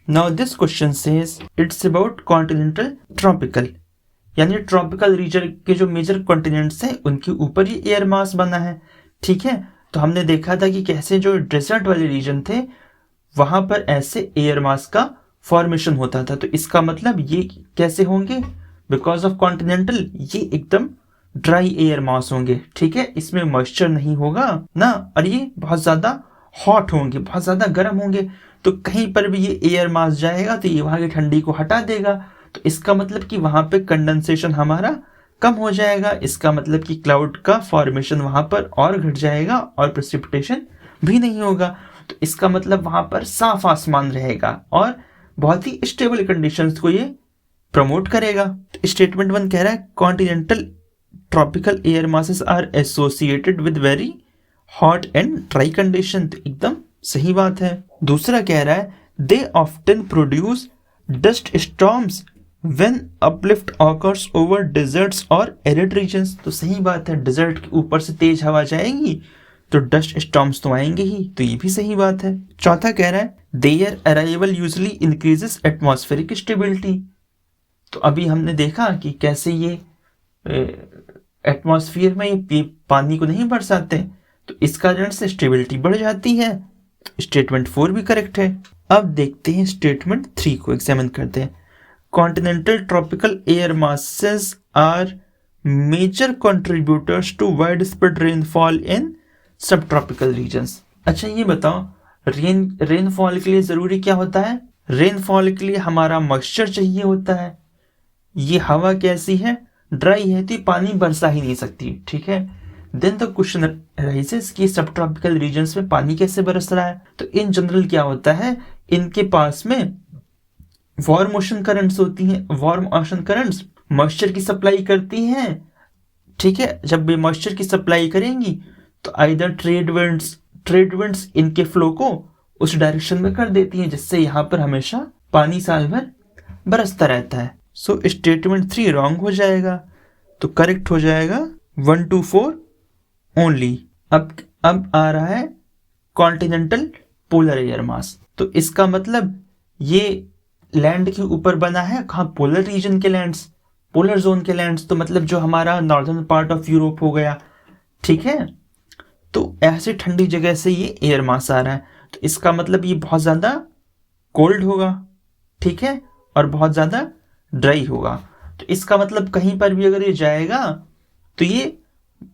Now this question says it's about continental tropical, यानी tropical region के जो major continents हैं उनके ऊपर ये एयर मास बना है। ठीक है, तो हमने देखा था कि कैसे जो डेजर्ट वाले रीजन थे वहां पर ऐसे एयर मास का फॉर्मेशन होता था। तो इसका मतलब ये कैसे होंगे, बिकॉज ऑफ कॉन्टिनेंटल ये एकदम ड्राई एयर मास होंगे। ठीक है, इसमें मॉइस्चर नहीं होगा ना, और ये बहुत ज्यादा हॉट होंगे, बहुत ज्यादा गर्म होंगे। तो कहीं पर भी ये एयर मास जाएगा तो ये वहां की ठंडी को हटा देगा। तो इसका मतलब कि वहां पे कंडेंसेशन हमारा कम हो जाएगा। इसका मतलब कि क्लाउड का फॉर्मेशन वहां पर और घट जाएगा और प्रेसिपिटेशन भी नहीं होगा। तो इसका मतलब वहां पर साफ आसमान रहेगा और बहुत ही स्टेबल कंडीशंस को ये प्रमोट करेगा। तो स्टेटमेंट 1 कह रहा है continental tropical air masses are associated with very hot and dry condition. तो एकदम सही बात है। दूसरा कह रहा है they often produce dust storms when uplift occurs over deserts और एरिड रीजन्स। तो सही बात है, डेजर्ट के ऊपर से तेज हवा जाएगी तो डस्ट स्टॉर्म्स तो आएंगे ही, तो ये भी सही बात है। चौथा कह रहा है there arrival usually increases atmospheric stability. तो अभी हमने देखा कि कैसे ये एटमॉस्फेयर में ये पानी को नहीं बरसाते, तो इस कारण से स्टेबिलिटी बढ़ जाती है। स्टेटमेंट 4 भी करेक्ट है। अब देखते हैं स्टेटमेंट 3 को, एग्जामिन करते हैं। Continental tropical air masses are major contributors to wide spread rainfall in subtropical regions. अच्छा ये बताओ, रेनफॉल के लिए जरूरी क्या होता है? रेनफॉल के लिए हमारा मॉइस्चर चाहिए होता है। ये हवा कैसी है? ड्राई है, तो पानी बरसा ही नहीं सकती। ठीक है, देन द क्वेश्चन राइजेस कि सब ट्रॉपिकल रीजन्स में पानी कैसे बरस रहा है। तो इन जनरल क्या होता है, इनके पास में वार्म ओशन करंट्स होती हैं। वार्म ओशन करंट्स मॉइस्चर की सप्लाई करती हैं। ठीक है, जब भी मॉइस्चर की सप्लाई करेंगी तो आइदर ट्रेड विंड्स इनके फ्लो को उस डायरेक्शन में कर देती हैं, जिससे यहाँ पर हमेशा पानी साल भर बरसता रहता है। सो स्टेटमेंट 3 रॉन्ग हो जाएगा, तो करेक्ट हो जाएगा 1 to 4 ओनली। अब आ रहा है कॉन्टिनेंटल पोलर एयर मास। तो इसका मतलब ये लैंड के ऊपर बना है, कहाँ? पोलर रीजन के लैंड्स, पोलर जोन के लैंड्स। तो मतलब जो हमारा नॉर्दर्न पार्ट ऑफ यूरोप हो गया। ठीक है, तो ऐसे ठंडी जगह से ये एयर मास आ रहा है, तो इसका मतलब ये बहुत ज्यादा कोल्ड होगा। ठीक है, और बहुत ज्यादा ड्राई होगा। तो इसका मतलब कहीं पर भी अगर ये जाएगा तो ये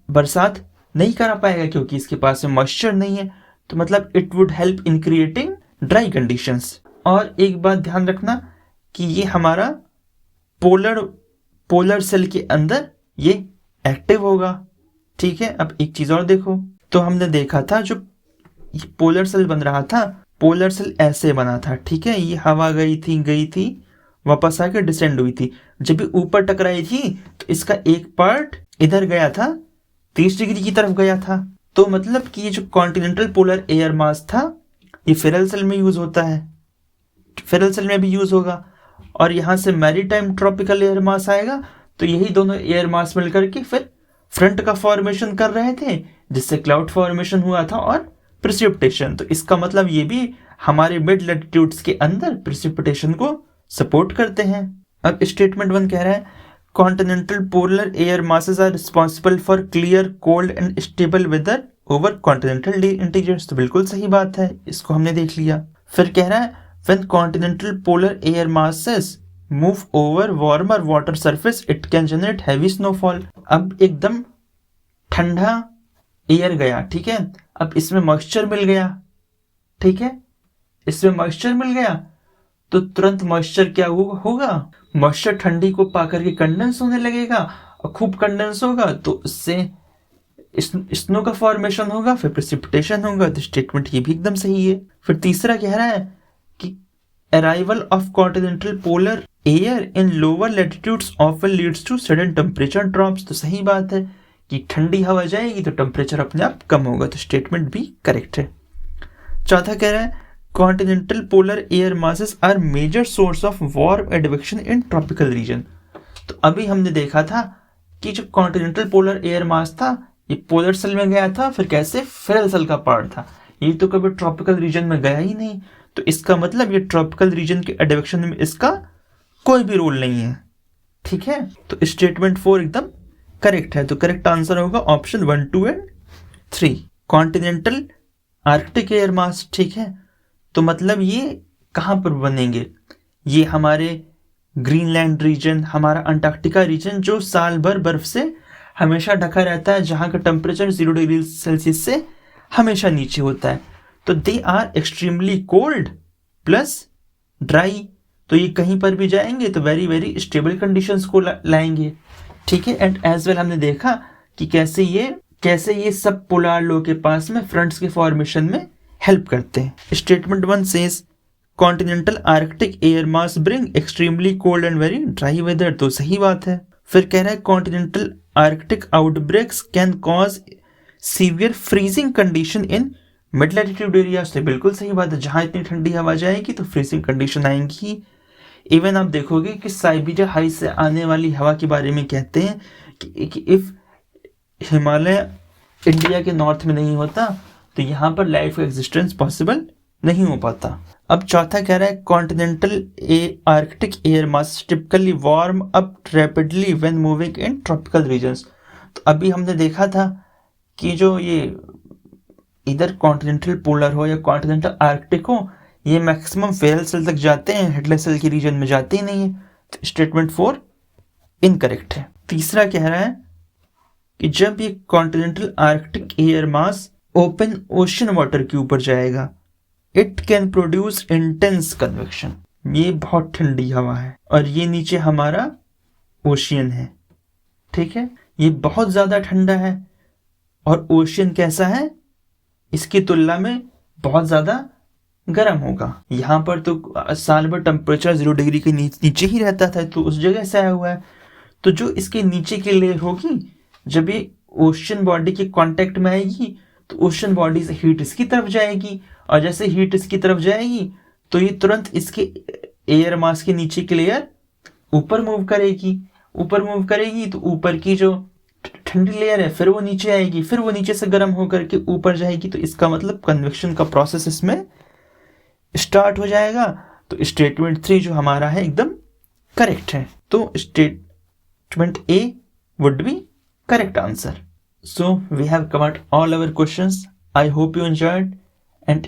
बरसात नहीं करा पाएगा, क्योंकि इसके पास में मॉइस्चर नहीं है। तो मतलब it would help in creating dry conditions. और एक बात ध्यान रखना कि ये हमारा पोलर सेल के अंदर ये एक्टिव होगा। ठीक है, अब एक चीज और देखो, तो हमने देखा था जो ये पोलर सेल बन रहा था, पोलर सेल ऐसे बना था। ठीक है, ये हवा गई थी वापस आके डिसेंड हुई थी। जब ये ऊपर टकराई थी तो इसका एक पार्ट इधर गया था, 30 डिग्री की तरफ गया था। तो मतलब कि ये जो कॉन्टिनेंटल पोलर एयर मास था ये फेरल सेल में यूज होता है, फेरल सेल में भी यूज होगा। और यहां से मैरीटाइम ट्रॉपिकल एयर मास आएगा, तो यही दोनों एयर मास मिलकर के फिर फ्रंट का फॉर्मेशन कर रहे थे, जिससे क्लाउड फॉर्मेशन हुआ था और प्रेसिपिटेशन। तो इसका मतलब ये भी हमारे मिड लैटिट्यूड्स के अंदर प्रेसिपिटेशन को सपोर्ट करते हैं। अब स्टेटमेंट 1 कह रहा है continental polar air masses are responsible for clear cold and stable weather over continental interiors. तो बिल्कुल सही बात है, इसको हमने देख लिया। फिर कह रहा है when continental polar air masses move over warmer water surface it can generate heavy snowfall. अब एकदम ठंडा एयर गया, ठीक है, अब इसमें मॉइस्चर मिल गया। ठीक है, इसमें मॉइस्चर मिल गया तो तुरंत मॉइस्चर क्या होगा, मॉइस्चर ठंडी को पाकर के कंडेंस होने लगेगा, और खूब कंडेंस होगा तो उससे स्नो का फॉर्मेशन होगा, फिर प्रेसिपिटेशन होगा। तो स्टेटमेंट ये भी एकदम सही है। फिर तीसरा कह रहा है कि arrival of continental polar air in lower latitudes often leads to sudden temperature drops. तो सही बात है कि ठंडी हवा जाएगी तो टेम्परेचर अपने आप कम होगा। तो स्टेटमेंट भी करेक्ट है। चौथा कह रहा है continental polar air masses are major source of warm advection in tropical region. तो अभी हमने देखा था कि जो कॉन्टिनेंटल पोलर एयर मास था ये पोलर सेल में गया था, फिर कैसे फेरल सेल का पार्ट था, ये तो कभी ट्रॉपिकल रीजन में गया ही नहीं। तो इसका मतलब ये ट्रॉपिकल रीजन के एडवेक्शन में इसका कोई भी रोल नहीं है, ठीक है। तो स्टेटमेंट 4 एकदम करेक्ट है। तो करेक्ट आंसर होगा option 1, 2 and 3, continental arctic air मास, ठीक है। तो मतलब ये कहाँ पर बनेंगे, ये हमारे ग्रीनलैंड रीजन, हमारा अंटार्कटिका रीजन जो साल भर बर्फ से हमेशा ढका रहता है, जहाँ का टेम्परेचर 0 डिग्री सेल्सियस से हमेशा नीचे होता है। तो they are extremely cold plus dry, तो ये कहीं पर भी जाएंगे तो वेरी वेरी स्टेबल कंडीशंस को लाएंगे, ठीक है। एंड एज वेल हमने देखा कि कैसे ये सब पोलार लो के पास में फ्रंट्स के फॉर्मेशन में हेल्प करते हैं। Statement 1 says continental arctic air mass bring extremely cold and very dry weather, तो सही बात है। फिर कह रहा है continental arctic outbreaks can cause severe freezing condition in mid latitude areas, तो बिल्कुल सही बात है। जहां इतनी ठंडी हवा जाएगी तो फ्रीजिंग कंडीशन आएंगी। इवन आप देखोगे कि साइबेरिया हाई से आने वाली हवा के बारे में कहते हैं कि इफ हिमालय इंडिया के नॉर्थ में नहीं होता तो यहाँ पर लाइफ का एग्जिस्टेंस पॉसिबल नहीं हो पाता। अब चौथा कह रहा है continental arctic air mass typically warm up rapidly when moving in tropical regions. तो अभी हमने देखा था कि जो ये इधर कॉन्टिनेंटल पोलर हो या कॉन्टिनेंटल आर्कटिक हो, ये मैक्सिमम फेरल सेल तक जाते हैं, हेडलेस सेल के रीजन में जाते ही नहीं है। तो स्टेटमेंट 4 इनकरेक्ट है। तीसरा कह रहा है कि जब ये कॉन्टिनेंटल आर्कटिक एयर मास ओपन ओशन वाटर के ऊपर जाएगा, it can produce intense convection, ये बहुत ठंडी हवा है और ये नीचे हमारा ओशियन है, ठीक है। ये बहुत ज्यादा ठंडा है और ओशियन कैसा है, इसकी तुलना में बहुत ज्यादा गर्म होगा। यहाँ पर तो साल भर टेम्परेचर 0 डिग्री के नीचे ही रहता था, तो उस जगह से आया हुआ है। तो जो इसके नीचे की लेयर होगी, जब ये ओशन बॉडी के कांटेक्ट में आएगी तो ओशन बॉडी से हीट इसकी तरफ जाएगी, और जैसे हीट इसकी तरफ जाएगी तो ये तुरंत इसके एयर मास के नीचे की लेयर ऊपर मूव करेगी। तो ऊपर की जो ठंडी लेयर है फिर वो नीचे आएगी, फिर वो नीचे से गर्म होकर के ऊपर जाएगी। तो इसका मतलब कन्वेक्शन का प्रोसेस इसमें स्टार्ट हो जाएगा। तो स्टेटमेंट 3 जो हमारा है एकदम करेक्ट है। तो statement A would be correct answer. So we have covered all our questions. I hope you enjoyed, and